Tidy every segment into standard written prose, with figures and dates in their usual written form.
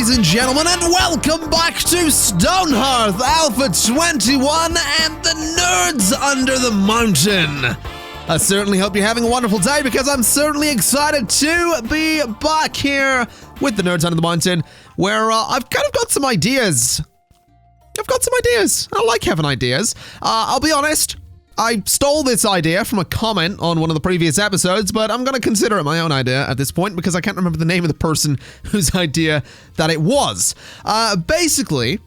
ladies and gentlemen, and welcome back to Stonehearth Alpha 21 and the Nerds Under the Mountain. I certainly hope you're having a wonderful day, because I'm certainly excited to be back here with the Nerds Under the Mountain, where I've kind of got some ideas. I like having ideas. I'll be honest, I stole this idea from a comment on one of the previous episodes, but I'm going to consider it my own idea at this point because I can't remember the name of the person whose idea that it was. Basically,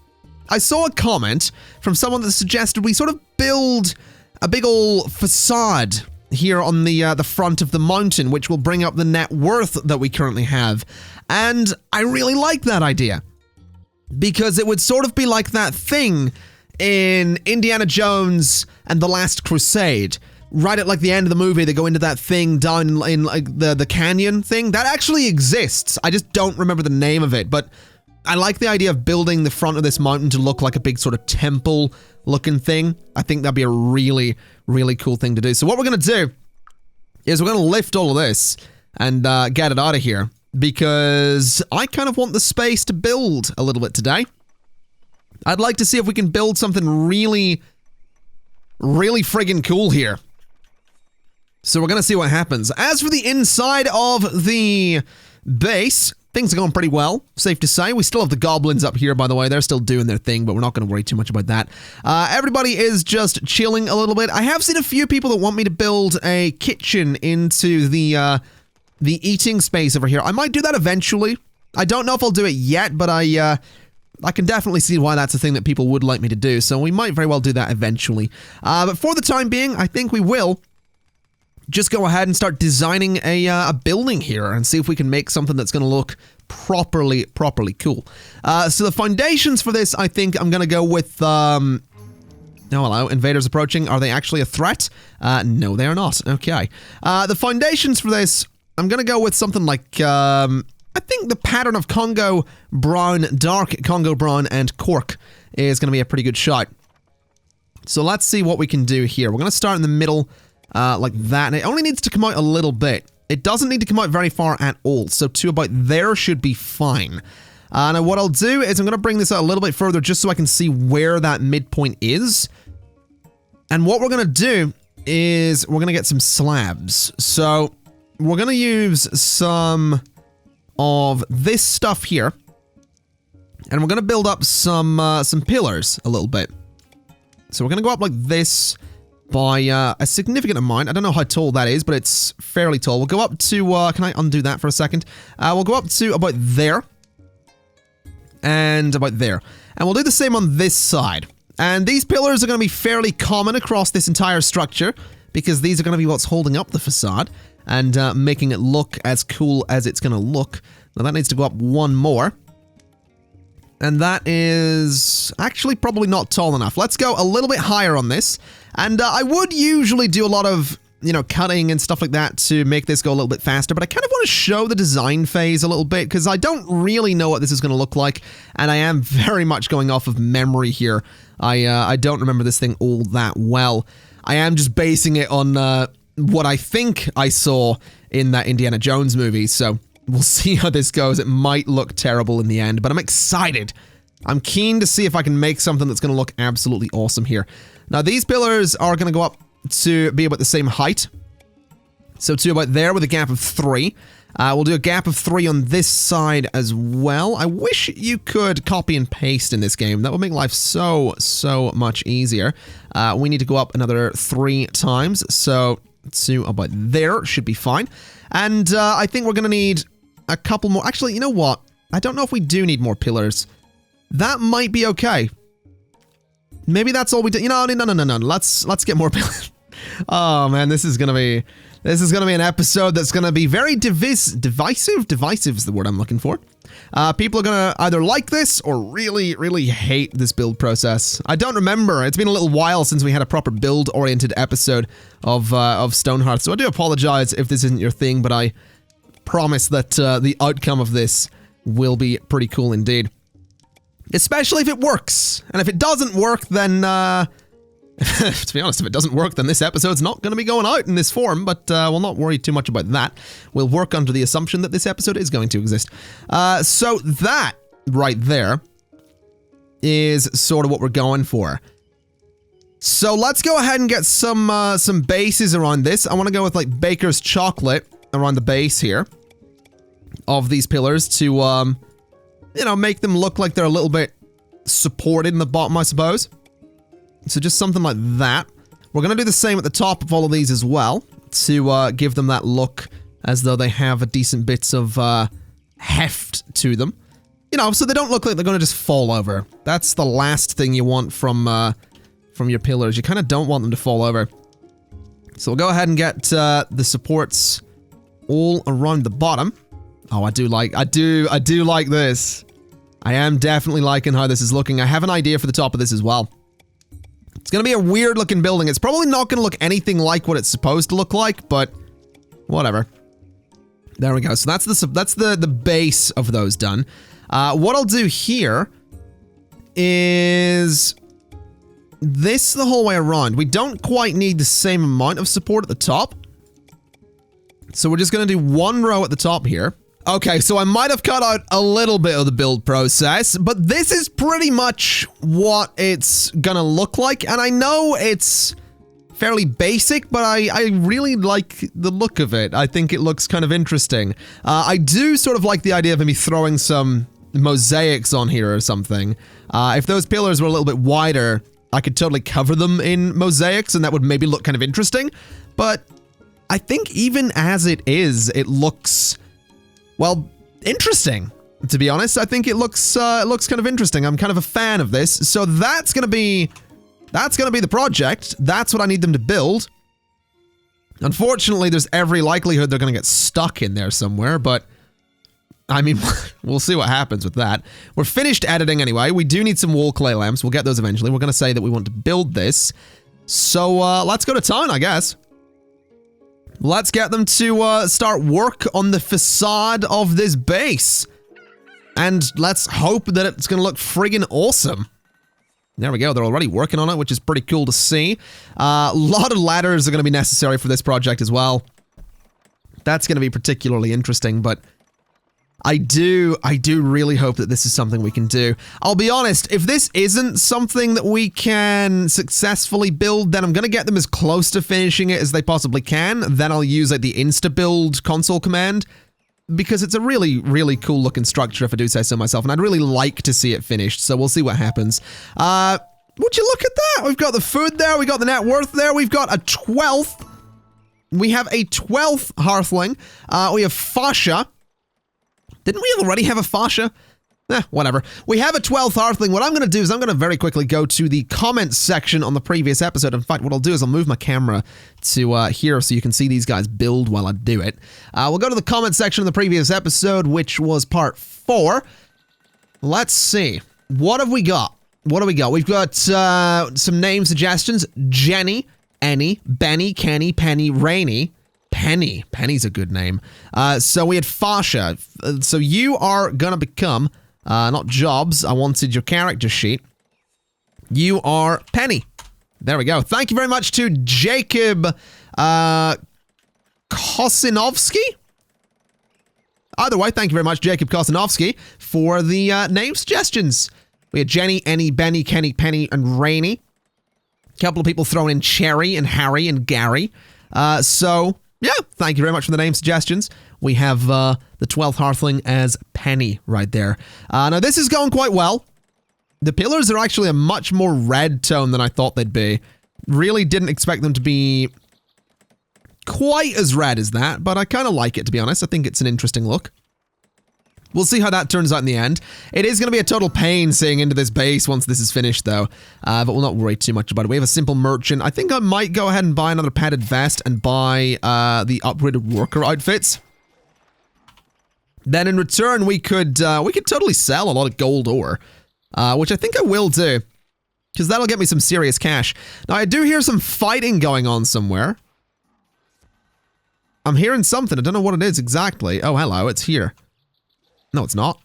I saw a comment from someone that suggested we sort of build a big old facade here on the front of the mountain, which will bring up the net worth that we currently have. And I really like that idea, because it would sort of be like that thing in Indiana Jones and the Last Crusade. Right at like the end of the movie, they go into that thing down in like the canyon thing. That actually exists. I just don't remember the name of it, but I like the idea of building the front of this mountain to look like a big sort of temple looking thing. I think that'd be a really, really cool thing to do. So what we're going to do is we're going to lift all of this and get it out of here, because I kind of want the space to build a little bit today. I'd like to see if we can build something really, really friggin' cool here. So we're going to see what happens. As for the inside of the base, things are going pretty well, safe to say. We still have the goblins up here, by the way. They're still doing their thing, but we're not going to worry too much about that. Everybody is just chilling a little bit. I have seen a few people that want me to build a kitchen into the eating space over here. I might do that eventually. I don't know if I'll do it yet, but I can definitely see why that's a thing that people would like me to do, so we might very well do that eventually. But for the time being, I think we will just go ahead and start designing a building here and see if we can make something that's going to look properly cool. So the foundations for this, I think I'm going to go with... Oh, hello. Invaders approaching. Are they actually a threat? No, they are not. Okay. The foundations for this, I'm going to go with something like... I think the pattern of Congo Brown, Dark Congo Brown, and Cork is going to be a pretty good shot. So let's see what we can do here. We're going to start in the middle like that. And it only needs to come out a little bit. It doesn't need to come out very far at all. So to about there should be fine. Now what I'll do is I'm going to bring this out a little bit further just so I can see where that midpoint is. And what we're going to do is we're going to get some slabs. So we're going to use some of this stuff here, and we're going to build up some pillars a little bit. So we're going to go up like this by a significant amount. I don't know how tall that is, but it's fairly tall. We'll go up to, can I undo that for a second? We'll go up to about there, and about there. And we'll do the same on this side. And these pillars are going to be fairly common across this entire structure, because these are going to be what's holding up the facade and making it look as cool as it's going to look. Now that needs to go up one more. And that is actually probably not tall enough. Let's go a little bit higher on this. And I would usually do a lot of, you know, cutting and stuff like that to make this go a little bit faster, but I kind of want to show the design phase a little bit, because I don't really know what this is going to look like, and I am very much going off of memory here. I don't remember this thing all that well. I am just basing it on what I think I saw in that Indiana Jones movie, so we'll see how this goes. It might look terrible in the end, but I'm excited. I'm keen to see if I can make something that's going to look absolutely awesome here. Now, these pillars are going to go up to be about the same height. So to about there with a gap of 3. We'll do a gap of 3 on this side as well. I wish you could copy and paste in this game. That would make life so much easier. We need to go up another 3 times. So to about there should be fine. And I think we're going to need a couple more. Actually, you know what? I don't know if we do need more pillars. That might be okay. Maybe that's all we do. You know, no. Let's get more pillars. Oh man, this is gonna be an episode that's gonna be very divisive. Divisive is the word I'm looking for. People are gonna either like this or really hate this build process. I don't remember. It's been a little while since we had a proper build-oriented episode of Stonehearth, so I do apologize if this isn't your thing, but I promise that the outcome of this will be pretty cool indeed. Especially if it works. And if it doesn't work, then to be honest, if it doesn't work, then this episode's not going to be going out in this form, but we'll not worry too much about that. We'll work under the assumption that this episode is going to exist. So that right there is sort of what we're going for. So let's go ahead and get some bases around this. I want to go with like baker's chocolate around the base here of these pillars to, you know, make them look like they're a little bit supported in the bottom, I suppose. So just something like that. We're going to do the same at the top of all of these as well to give them that look as though they have a decent bits of heft to them. You know, so they don't look like they're going to just fall over. That's the last thing you want from your pillars. You kind of don't want them to fall over. So we'll go ahead and get the supports all around the bottom. Oh, I do like this. I am definitely liking how this is looking. I have an idea for the top of this as well. It's going to be a weird looking building. It's probably not going to look anything like what it's supposed to look like, but whatever. There we go. So that's the base of those done. What I'll do here is this the whole way around. We don't quite need the same amount of support at the top. So we're just going to do one row at the top here. Okay, so I might have cut out a little bit of the build process, but this is pretty much what it's gonna look like. And I know it's fairly basic, but I really like the look of it. I think it looks kind of interesting. I do sort of like the idea of maybe throwing some mosaics on here or something. If those pillars were a little bit wider, I could totally cover them in mosaics and that would maybe look kind of interesting. But I think even as it is, it looks, well, interesting, to be honest. I think it looks kind of interesting. I'm kind of a fan of this. So that's gonna be the project. That's what I need them to build. Unfortunately, there's every likelihood they're gonna get stuck in there somewhere, but I mean, we'll see what happens with that. We're finished editing anyway. We do need some wall clay lamps. We'll get those eventually. We're gonna say that we want to build this. So let's go to town, I guess. Let's get them to start work on the facade of this base. And let's hope that it's going to look friggin' awesome. There we go. They're already working on it, which is pretty cool to see. A lot of ladders are going to be necessary for this project as well. That's going to be particularly interesting, but I do really hope that this is something we can do. I'll be honest, if this isn't something that we can successfully build, then I'm going to get them as close to finishing it as they possibly can. Then I'll use like the insta-build console command, because it's a really, really cool looking structure, if I do say so myself, and I'd really like to see it finished, so we'll see what happens. Would you look at that? We've got the food there, we got the net worth there, we've got a 12th. We have a 12th Hearthling. We have Fascia. Didn't we already have a Fascia? Whatever. We have a 12th Hearthling. What I'm going to do is I'm going to very quickly go to the comments section on the previous episode. In fact, what I'll do is I'll move my camera to here so you can see these guys build while I do it. We'll go to the comments section of the previous episode, which was part 4. Let's see. What have we got? What do we got? We've got some name suggestions. Jenny, Annie, Benny, Kenny, Penny, Rainy. Penny's a good name. So we had Fascia. So you are gonna become, not Jobs, I wanted your character sheet. You are Penny. There we go. Thank you very much to Jacob Kosinovsky. Either way, thank you very much, Jacob Kosinovsky, for the name suggestions. We had Jenny, Annie, Benny, Kenny, Penny, and Rainy. A couple of people thrown in Cherry and Harry and Gary. So yeah, thank you very much for the name suggestions. We have the 12th Hearthling as Penny right there. Now, this is going quite well. The pillars are actually a much more red tone than I thought they'd be. Really didn't expect them to be quite as red as that, but I kind of like it, to be honest. I think it's an interesting look. We'll see how that turns out in the end. It is going to be a total pain seeing into this base once this is finished, though. But we'll not worry too much about it. We have a simple merchant. I think I might go ahead and buy another padded vest and buy the upgraded worker outfits. Then in return, we could totally sell a lot of gold ore, which I think I will do, because that'll get me some serious cash. Now, I do hear some fighting going on somewhere. I'm hearing something. I don't know what it is exactly. Oh, hello. It's here. No, it's not.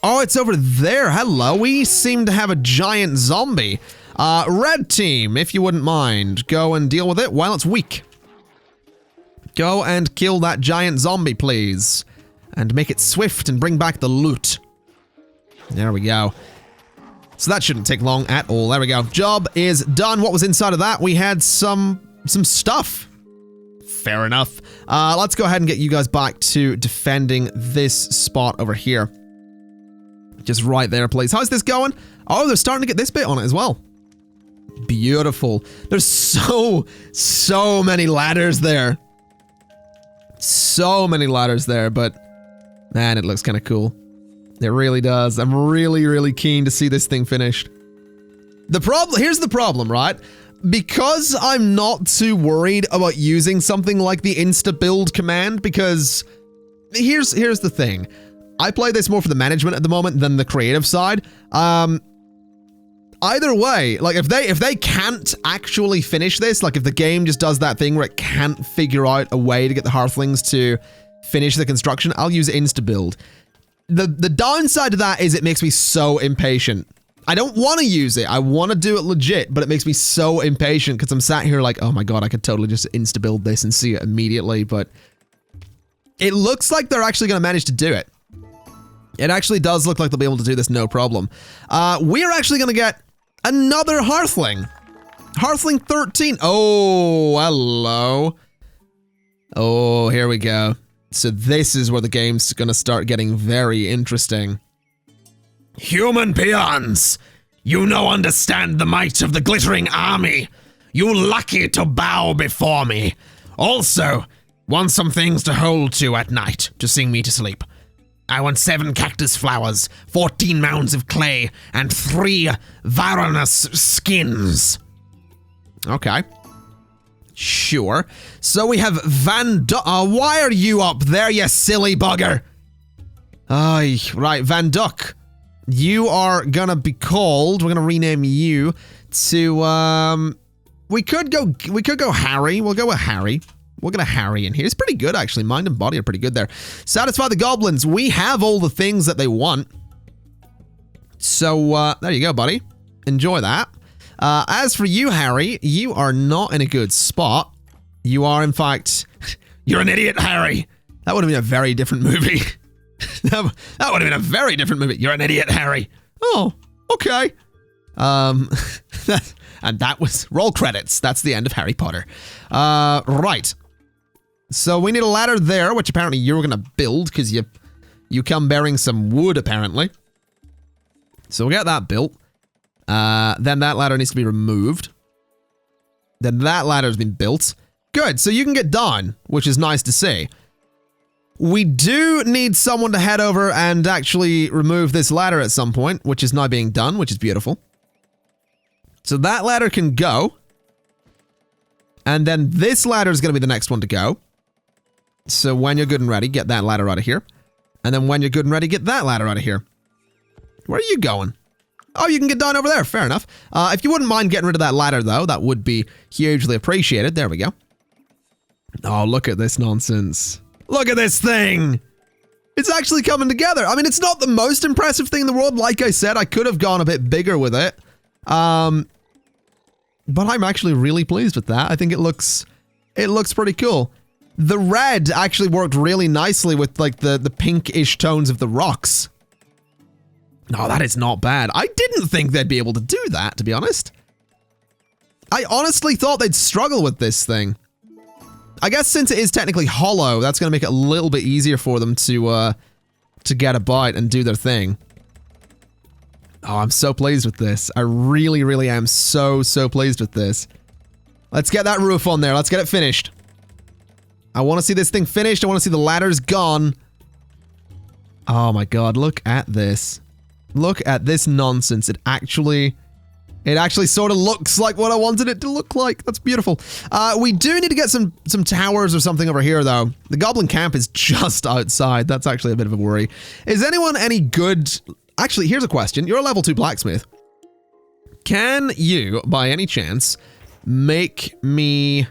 Oh, it's over there. Hello. We seem to have a giant zombie. Red team, if you wouldn't mind, go and deal with it while it's weak. Go and kill that giant zombie, please. And make it swift and bring back the loot. There we go. So that shouldn't take long at all. There we go. Job is done. What was inside of that? We had some stuff. Fair enough. Let's go ahead and get you guys back to defending this spot over here. Just right there, please. How's this going? Oh, they're starting to get this bit on it as well. Beautiful. There's so many ladders there. So many ladders there, but man, it looks kind of cool. It really does. I'm really keen to see this thing finished. Here's the problem, right? Because I'm not too worried about using something like the insta-build command, because here's the thing. I play this more for the management at the moment than the creative side. Either way, like if they can't actually finish this, like if the game just does that thing where it can't figure out a way to get the Hearthlings to finish the construction, I'll use insta-build. The downside to that is it makes me so impatient. I don't want to use it. I want to do it legit, but it makes me so impatient because I'm sat here like, oh my god, I could totally just insta-build this and see it immediately, but it looks like they're actually going to manage to do it. It actually does look like they'll be able to do this no problem. We're actually going to get another Hearthling. Hearthling 13. Oh, hello. Oh, here we go. So this is where the game's going to start getting very interesting. Human peons, you no understand the might of the glittering army. You lucky to bow before me. Also, want some things to hold to at night to sing me to sleep. I want 7 cactus flowers, 14 mounds of clay, and 3 Varanus skins. Okay. Sure. So we have why are you up there, you silly bugger? Right, Van Duck. You are gonna be called, we're gonna rename you to, we could go Harry. We'll go with Harry. We'll get a Harry in here. He's pretty good, actually. Mind and body are pretty good there. Satisfy the goblins. We have all the things that they want. So, there you go, buddy. Enjoy that. As for you, Harry, you are not in a good spot. You are, in fact... You're an idiot, Harry. That would have been a very different movie. That would have been a very different movie. You're an idiot, Harry. Oh, okay. And that was... Roll credits. That's the end of Harry Potter. Right. So we need a ladder there, which apparently you're going to build, because you come bearing some wood, apparently. So we'll get that built. Then that ladder needs to be removed. Then that ladder's been built. Good, so you can get down, which is nice to see. We do need someone to head over and actually remove this ladder at some point, which is now being done, which is beautiful. So that ladder can go. And then this ladder is going to be the next one to go. So when you're good and ready, get that ladder out of here. And then when you're good and ready, get that ladder out of here. Where are you going? Oh, you can get down over there. Fair enough. If you wouldn't mind getting rid of that ladder, though, that would be hugely appreciated. There we go. Oh, look at this nonsense. Look at this thing. It's actually coming together. I mean, it's not the most impressive thing in the world. Like I said, I could have gone a bit bigger with it. But I'm actually really pleased with that. I think it looks pretty cool. The red actually worked really nicely with like the pinkish tones of the rocks. No, that is not bad. I didn't think they'd be able to do that, to be honest. I honestly thought they'd struggle with this thing. I guess since it is technically hollow, that's going to make it a little bit easier for them to get about and do their thing. Oh, I'm so pleased with this. I really am so pleased with this. Let's get that roof on there. Let's get it finished. I want to see this thing finished. I want to see the ladders gone. Oh my god, look at this. Look at this nonsense. It actually sort of looks like what I wanted it to look like. That's beautiful. We do need to get some towers or something over here, though. The goblin camp is just outside. That's actually a bit of a worry. Is anyone any good... Actually, here's a question. You're a level 2 blacksmith. Can you, by any chance, make me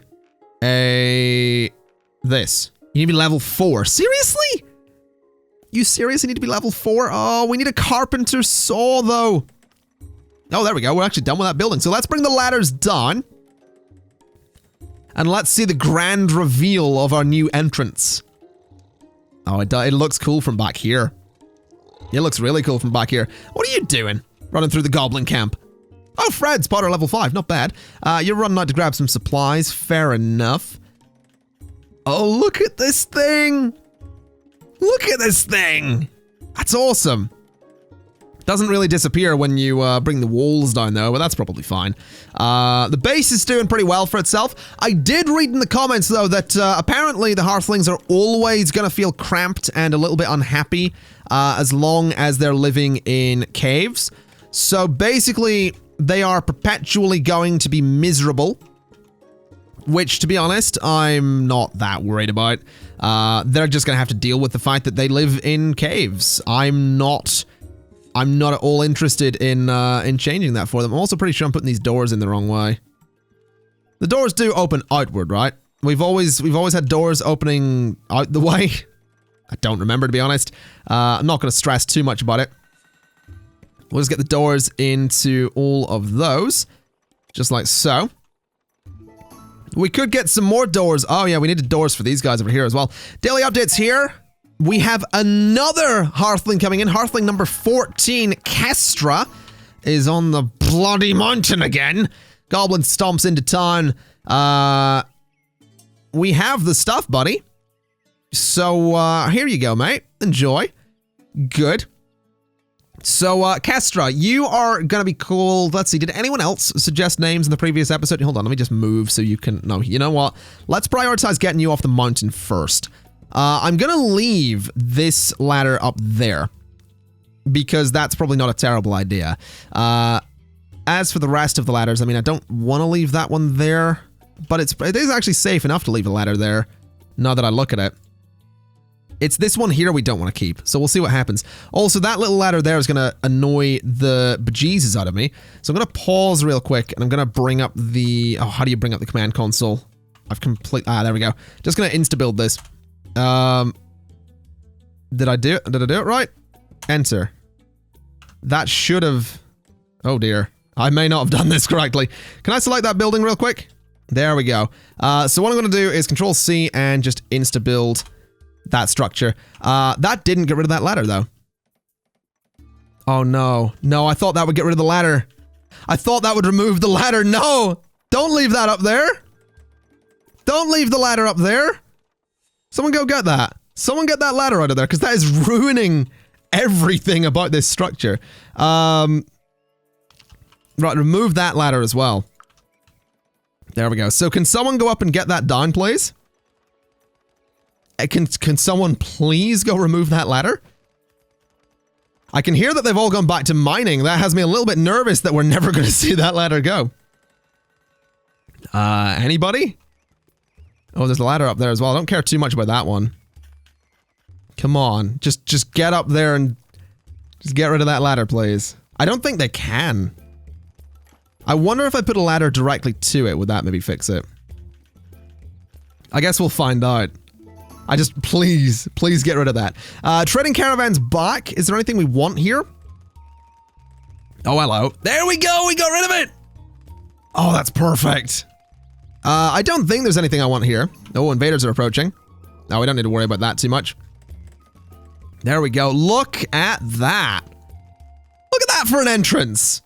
this? You need to be level 4. Seriously? You seriously need to be level 4? Oh, we need a carpenter's saw, though. Oh, there we go. We're actually done with that building. So let's bring the ladders down. And let's see the grand reveal of our new entrance. Oh, it looks cool from back here. It looks really cool from back here. What are you doing? Running through the goblin camp. Oh, Fred, spotter level 5. Not bad. You're running out to grab some supplies. Fair enough. Oh, look at this thing. Look at this thing. That's awesome. Doesn't really disappear when you bring the walls down though, but that's probably fine. The base is doing pretty well for itself. I did read in the comments though that apparently the Hearthlings are always going to feel cramped and a little bit unhappy as long as they're living in caves. So basically, they are perpetually going to be miserable. Which, to be honest, I'm not that worried about. They're just going to have to deal with the fact that they live in caves. I'm not at all interested in changing that for them. I'm also pretty sure I'm putting these doors in the wrong way. The doors do open outward, right? We've always had doors opening out the way. I don't remember, to be honest. I'm not going to stress too much about it. We'll just get the doors into all of those, just like so. We could get some more doors. Oh yeah, we needed doors for these guys over here as well. Daily updates here. We have another Hearthling coming in. Hearthling number 14, Kestra, is on the bloody mountain again. Goblin stomps into town. We have the stuff, buddy. So, here you go, mate. Enjoy. Good. So, Kestra, you are gonna be called, let's see, did anyone else suggest names in the previous episode? Hold on, let me just move so you can, no, you know what? Let's prioritize getting you off the mountain first. I'm gonna leave this ladder up there, because that's probably not a terrible idea. As for the rest of the ladders, I mean, I don't want to leave that one there, but it is actually safe enough to leave a ladder there, now that I look at it. It's this one here we don't want to keep, so we'll see what happens. Also, that little ladder there is going to annoy the bejesus out of me. So I'm going to pause real quick, and I'm going to bring up the... Oh, how do you bring up the command console? there we go. Just going to insta-build this. Did I do it right? Enter. That should have... Oh dear. I may not have done this correctly. Can I select that building real quick? There we go. So what I'm going to do is Control-C and just insta-build that structure. That didn't get rid of that ladder, though. Oh, no. No, I thought that would get rid of the ladder. I thought that would remove the ladder. No! Don't leave that up there! Don't leave the ladder up there! Someone go get that. Someone get that ladder out of there, because that is ruining everything about this structure. Right, remove that ladder as well. There we go. So can someone go up and get that down, please? Can someone please go remove that ladder? I can hear that they've all gone back to mining. That has me a little bit nervous that we're never going to see that ladder go. Anybody? Oh, there's a ladder up there as well. I don't care too much about that one. Come on. Just get up there and just get rid of that ladder, please. I don't think they can. I wonder if I put a ladder directly to it, would that maybe fix it? I guess we'll find out. Please get rid of that. Trading caravan's back. Is there anything we want here? Oh, hello. There we go. We got rid of it. Oh, that's perfect. I don't think there's anything I want here. Oh, invaders are approaching. No, we don't need to worry about that too much. There we go. Look at that. Look at that for an entrance.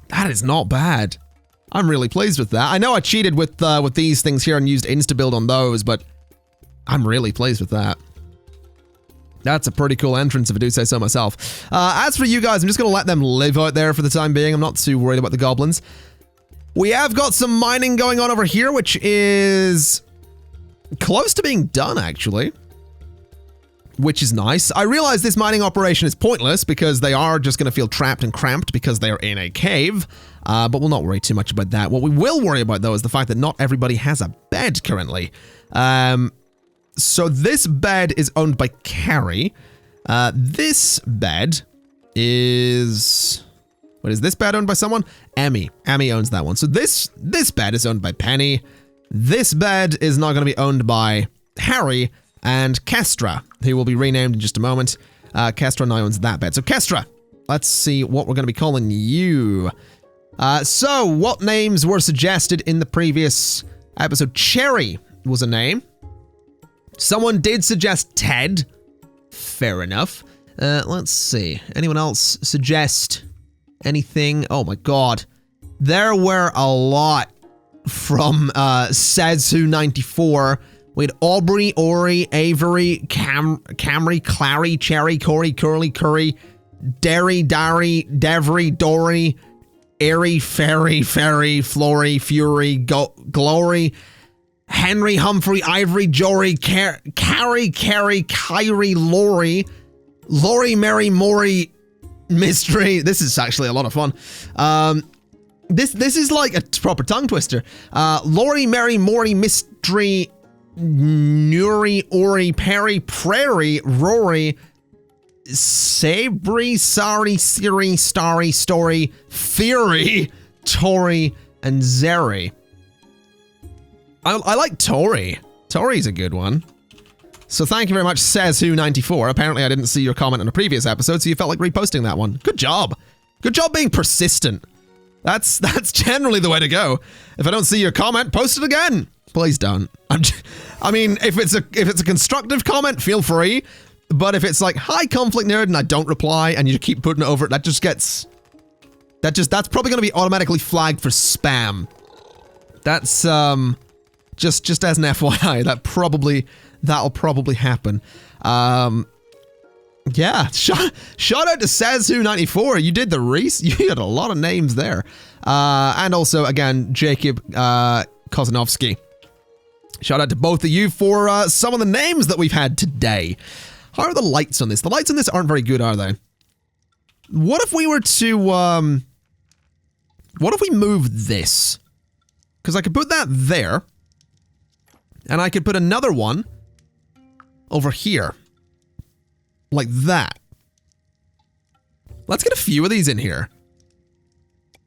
That is not bad. I'm really pleased with that. I know I cheated with these things here and used insta-build on those, but I'm really pleased with that. That's a pretty cool entrance if I do say so myself. As for you guys, I'm just going to let them live out there for the time being. I'm not too worried about the goblins. We have got some mining going on over here, which is close to being done, actually. Which is nice. I realize this mining operation is pointless because they are just going to feel trapped and cramped because they are in a cave. But we'll not worry too much about that. What we will worry about, though, is the fact that not everybody has a bed currently. So this bed is owned by Carrie. This bed is... What is this bed owned by someone? Emmy. Emmy owns that one. So this bed is owned by Penny. This bed is not going to be owned by Harry and Kestra, who will be renamed in just a moment. Kestra now owns that bed. So Kestra, let's see what we're going to be calling you. So what names were suggested in the previous episode? Cherry was a name. Someone did suggest Ted. Fair enough. Let's see. Anyone else suggest anything? Oh my god. There were a lot from Says Who 94. We had Aubrey, Ori, Avery, Camry, Clary, Cherry, Corey, Curly, Curry, Derry, Dari, Devry, Dory, Airy, Fairy, Flory, Fury, Glory, Henry, Humphrey, Ivory, Jory, Carrie, Kyrie, Lori, Mary, Maury, Mystery. This is actually a lot of fun. This is like a proper tongue twister. Lori, Mary, Maury, Mystery, Nuri, Ori, Perry, Prairie, Rory, Sabri, Sorry, Siri, Starry, Story, Fury, Tori, and Zeri. I like Tori. Tori's a good one. So thank you very much, Says Who 94. Apparently I didn't see your comment in a previous episode, so you felt like reposting that one. Good job. Good job being persistent. That's generally the way to go. If I don't see your comment, post it again. Please don't. I mean, if it's a constructive comment, feel free. But if it's like, hi, Conflict Nerd, and I don't reply, and you keep putting it over, that's probably going to be automatically flagged for spam. That's just as an FYI, that'll probably happen. Yeah, shout out to Says Who 94. You did you had a lot of names there. And also, again, Jacob Kozanovsky. Shout out to both of you for some of the names that we've had today. How are the lights on this? The lights on this aren't very good, are they? What if we were to, what if we move this? Because I could put that there. And I could put another one over here. Like that. Let's get a few of these in here.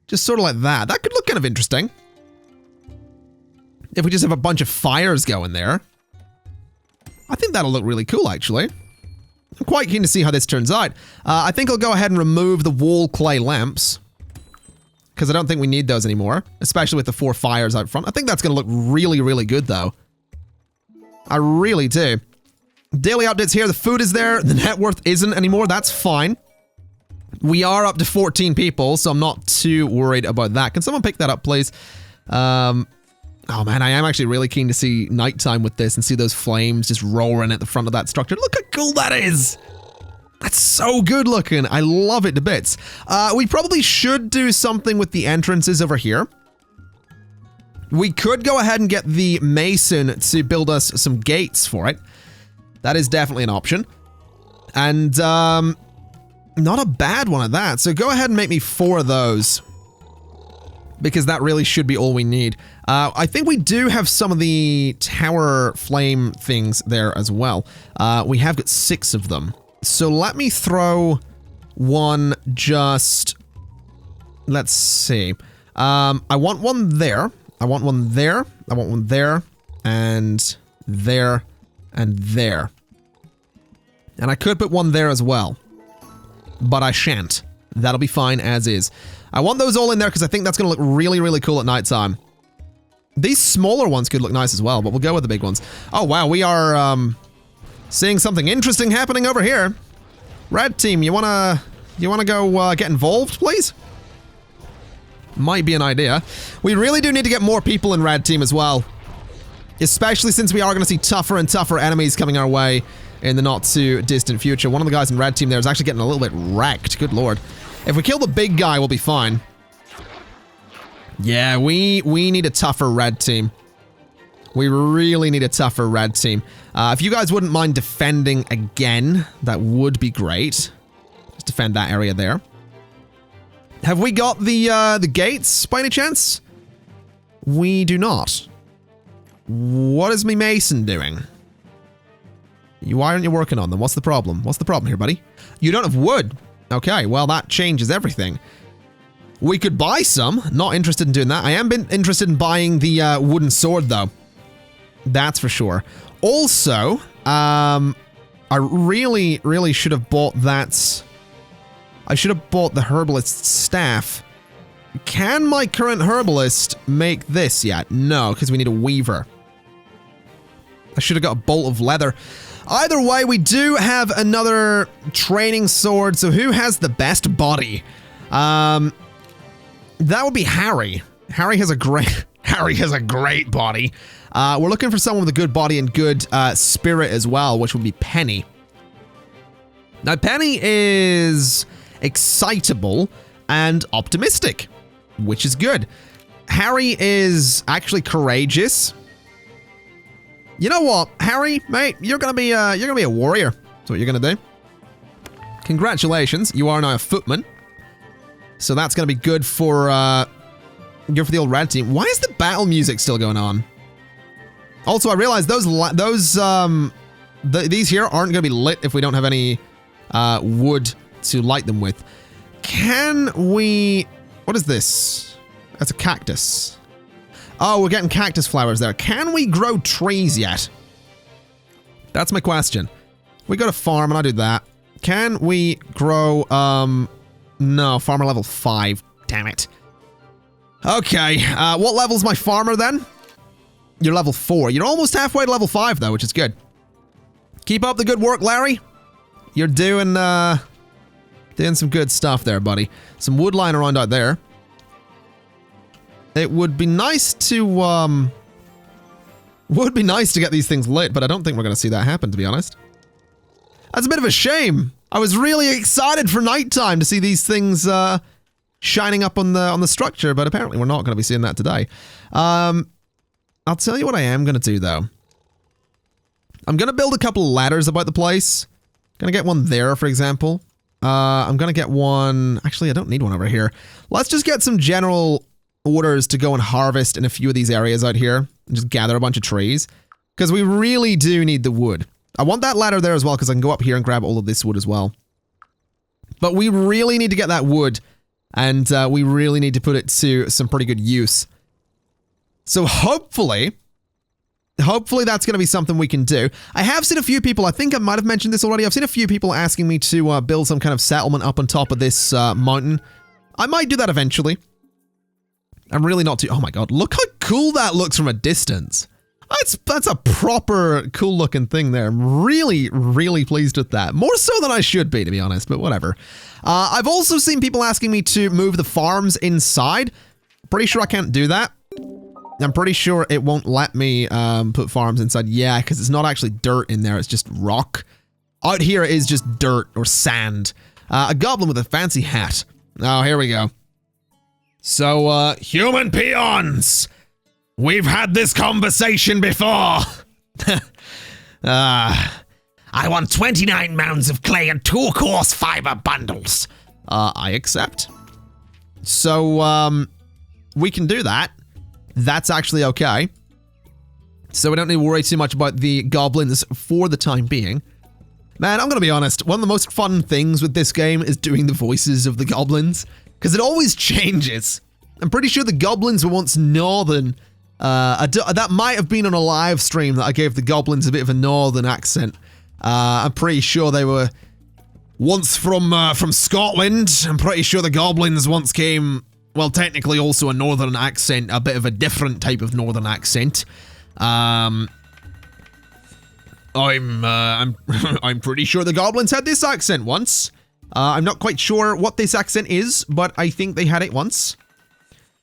Just sort of like that. That could look kind of interesting. If we just have a bunch of fires going there. I think that'll look really cool, actually. I'm quite keen to see how this turns out. I think I'll go ahead and remove the wall clay lamps. Because I don't think we need those anymore. Especially with the 4 fires out front. I think that's going to look really, really good, though. I really do. Daily updates here. The food is there. The net worth isn't anymore. That's fine. We are up to 14 people, so I'm not too worried about that. Can someone pick that up, please? Oh man, I am actually really keen to see nighttime with this and see those flames just roaring at the front of that structure. Look how cool that is! That's so good looking. I love it to bits. We probably should do something with the entrances over here. We could go ahead and get the mason to build us some gates for it. That is definitely an option. And, not a bad one at that. So go ahead and make me 4 of those. Because that really should be all we need. I think we do have some of the tower flame things there as well. We have got 6 of them. So let me throw one just... Let's see. I want one there. I want one there. I want one there. And there. And there. And I could put one there as well. But I shan't. That'll be fine as is. I want those all in there because I think that's going to look really, really cool at nighttime. These smaller ones could look nice as well, but we'll go with the big ones. Oh, wow. We are seeing something interesting happening over here. Red team, you want to go get involved, please? Might be an idea. We really do need to get more people in red team as well. Especially since we are going to see tougher and tougher enemies coming our way in the not too distant future. One of the guys in red team there is actually getting a little bit wrecked. Good lord. If we kill the big guy, we'll be fine. Yeah, we need a tougher red team. We really need a tougher red team. If you guys wouldn't mind defending again, that would be great. Just defend that area there. Have we got the gates by any chance? We do not. What is me Mason doing? Why aren't you working on them? What's the problem? What's the problem here, buddy? You don't have wood. Okay, well, that changes everything. We could buy some. Not interested in doing that. I am interested in buying the wooden sword, though. That's for sure. Also, I really, really should have bought that. I should have bought the herbalist's staff. Can my current herbalist make this yet? No, because we need a weaver. I should have got a bolt of leather. Either way, we do have another training sword. So who has the best body? That would be Harry. Harry has a great body. We're looking for someone with a good body and good spirit as well, which would be Penny. Now, Penny is excitable and optimistic, which is good. Harry is actually courageous. You know what, Harry, mate, you're gonna be a warrior. That's what you're gonna do. Congratulations, you are now a footman. So that's gonna be good for the old red team. Why is the battle music still going on? Also, I realize these here aren't gonna be lit if we don't have any wood to light them with. Can we? What is this? That's a cactus. Oh, we're getting cactus flowers there. Can we grow trees yet? That's my question. We go to farm and I do that. Can we grow, no, farmer level 5. Damn it. Okay, what level's my farmer then? You're level 4. You're almost halfway to level 5 though, which is good. Keep up the good work, Larry. You're doing some good stuff there, buddy. Some wood lying around out there. It would be nice to get these things lit, but I don't think we're going to see that happen, to be honest. That's a bit of a shame. I was really excited for nighttime to see these things shining up on the structure, but apparently we're not going to be seeing that today. I'll tell you what I am going to do, though. I'm going to build a couple of ladders about the place. Going to get one there, for example. I'm going to get one... Actually, I don't need one over here. Let's just get some general orders to go and harvest in a few of these areas out here and just gather a bunch of trees because we really do need the wood. I want that ladder there as well because I can go up here and grab all of this wood as well. But we really need to get that wood and we really need to put it to some pretty good use. So hopefully that's going to be something we can do. I have seen a few people, I think I might have mentioned this already, I've seen a few people asking me to build some kind of settlement up on top of this mountain. I might do that eventually. I'm really not too... Oh my god, look how cool that looks from a distance. That's a proper cool looking thing there. I'm really, really pleased with that. More so than I should be, to be honest, but whatever. I've also seen people asking me to move the farms inside. Pretty sure I can't do that. I'm pretty sure it won't let me put farms inside. Yeah, because it's not actually dirt in there, it's just rock. Out here it is just dirt or sand. A goblin with a fancy hat. Oh, here we go. So, human peons, we've had this conversation before. I want 29 mounds of clay and 2 coarse fiber bundles. I accept. So, we can do that. That's actually okay. So we don't need to worry too much about the goblins for the time being. Man, I'm gonna be honest, one of the most fun things with this game is doing the voices of the goblins. Because it always changes. I'm pretty sure the goblins were once northern. That might have been on a live stream that I gave the goblins a bit of a northern accent. I'm pretty sure they were once from Scotland. I'm pretty sure the goblins once came, well, technically also a northern accent, a bit of a different type of northern accent. I'm pretty sure the goblins had this accent once. I'm not quite sure what this accent is, but I think they had it once.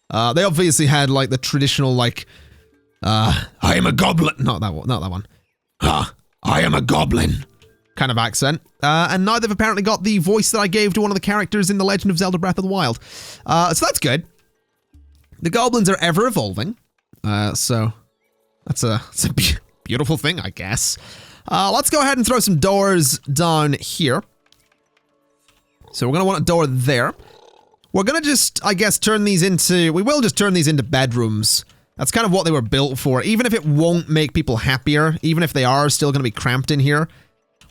They obviously had, like, the traditional, like, I am a goblin. Not that one. I am a goblin kind of accent. And now they've apparently got the voice that I gave to one of the characters in The Legend of Zelda Breath of the Wild. So that's good. The goblins are ever evolving. So that's a beautiful thing, I guess. Let's go ahead and throw some doors down here. So we're going to want a door there. We're going to just, I guess, we will just turn these into bedrooms. That's kind of what they were built for. Even if it won't make people happier, even if they are still going to be cramped in here,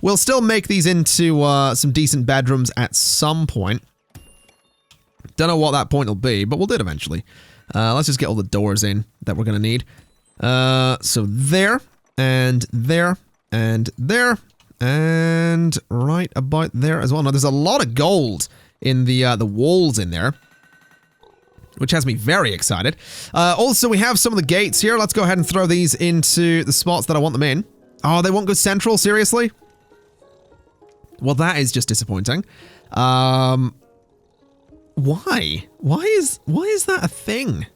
we'll still make these into some decent bedrooms at some point. Don't know what that point will be, but we'll do it eventually. Let's just get all the doors in that we're going to need. So there, and there, and there, and right about there as well. Now, there's a lot of gold in the walls in there, which has me very excited. Also, we have some of the gates here. Let's go ahead and throw these into the spots that I want them in. Oh, they won't go central? Seriously? Well, that is just disappointing. Why? Why is that a thing?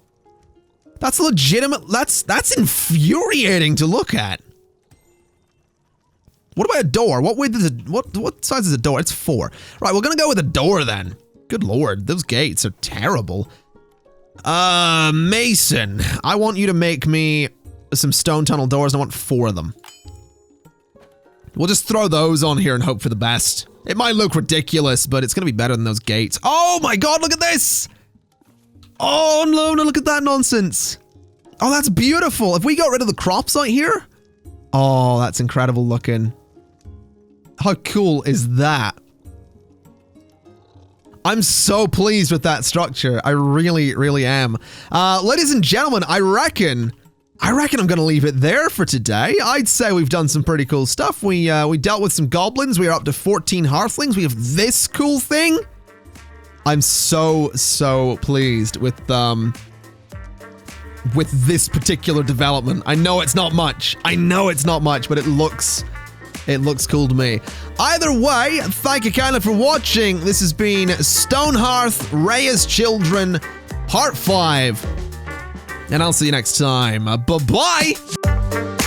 That's legitimate. That's infuriating to look at. What about a door? What width is it? What size is a door? It's 4. Right, we're gonna go with a door then. Good lord, those gates are terrible. Mason, I want you to make me some stone tunnel doors. I want 4 of them. We'll just throw those on here and hope for the best. It might look ridiculous, but it's gonna be better than those gates. Oh my god, look at this! Oh no, look at that nonsense. Oh, that's beautiful. If we got rid of the crops right here, oh, that's incredible looking. How cool is that? I'm so pleased with that structure. I really, really am. Ladies and gentlemen, I reckon I'm gonna leave it there for today. I'd say we've done some pretty cool stuff. We dealt with some goblins. We are up to 14 hearthlings. We have this cool thing. I'm so pleased with this particular development. I know it's not much. But it looks cool to me. Either way, thank you kindly for watching. This has been Stonehearth, Rayya's Children, Part 5. And I'll see you next time. Bye-bye!